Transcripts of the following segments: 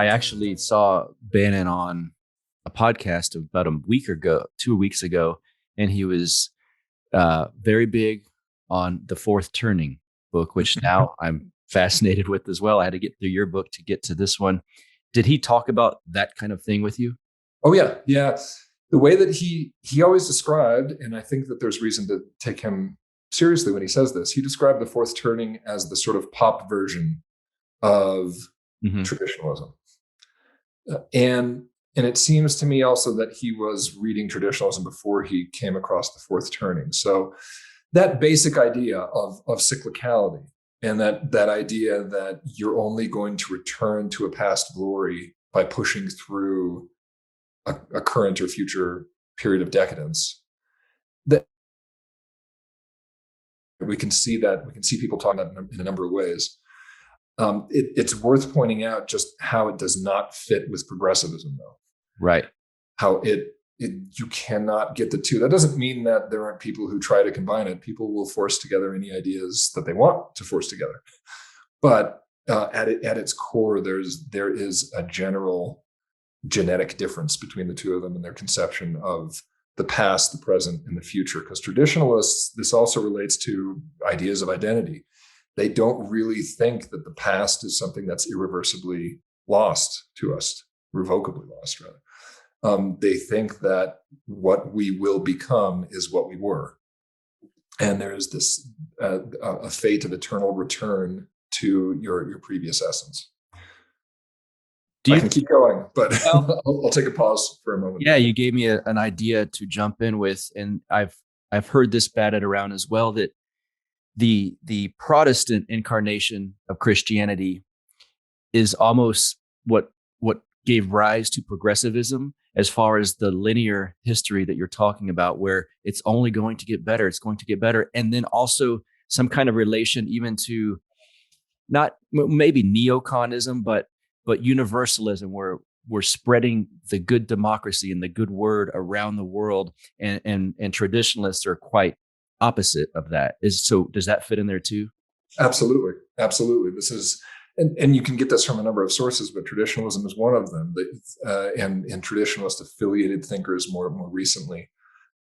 I actually saw Bannon on a podcast about a week ago, 2 weeks ago, and he was very big on the Fourth Turning book, which now I'm fascinated with as well. I had to get through your book to get to this one. Did he talk about that kind of thing with you? Oh yeah, yeah. The way that he always described, and I think that there's reason to take him seriously when he says this, he described the Fourth Turning as the sort of pop version of traditionalism. And it seems to me also that he was reading traditionalism before he came across the Fourth Turning. So that basic idea of cyclicality, and that idea that you're only going to return to a past glory by pushing through a current or future period of decadence, that we can see people talking about in a number of ways. It's worth pointing out just how it does not fit with progressivism, though. Right. How you cannot get the two. That doesn't mean that there aren't people who try to combine it. People will force together any ideas that they want to force together. But at its core, there is a general genetic difference between the two of them in their conception of the past, the present, and the future. Because traditionalists, this also relates to ideas of identity. They don't really think that the past is something that's irreversibly lost to us, revocably lost, rather. They think that what we will become is what we were. And there's this a fate of eternal return to your previous essence. I can keep going, but I'll take a pause for a moment. Yeah, you gave me an idea to jump in with, and I've heard this batted around as well, that the Protestant incarnation of Christianity is almost what gave rise to progressivism, as far as the linear history that you're talking about, where it's only going to get better, it's going to get better, and then also some kind of relation even to not maybe neoconism, but universalism, where we're spreading the good democracy and the good word around the world, and traditionalists are quite opposite of that. So does that fit in there too? Absolutely. This is, and you can get this from a number of sources, but traditionalism is one of them. And traditionalist affiliated thinkers more recently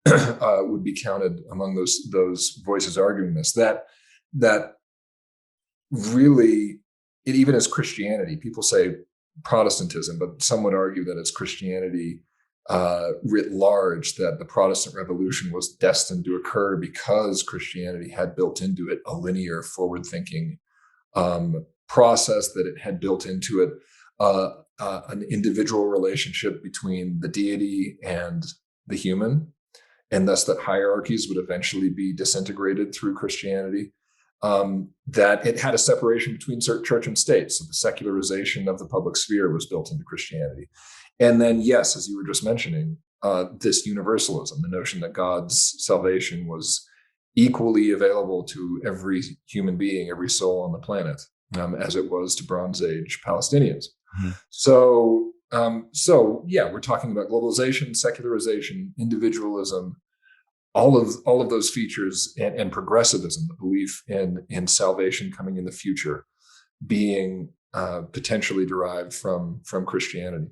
would be counted among those voices arguing this. That really, it even is Christianity. People say Protestantism, but some would argue that it's Christianity writ large, that the Protestant Revolution was destined to occur because Christianity had built into it a linear, forward-thinking process, that it had built into it an individual relationship between the deity and the human, and thus that hierarchies would eventually be disintegrated through Christianity. That it had a separation between church and state. So the secularization of the public sphere was built into Christianity. And then, yes, as you were just mentioning, this universalism, the notion that God's salvation was equally available to every human being, every soul on the planet, as it was to Bronze Age Palestinians. Mm-hmm. So yeah, we're talking about globalization, secularization, individualism, all of those features, and progressivism, the belief in salvation coming in the future, being potentially derived from Christianity.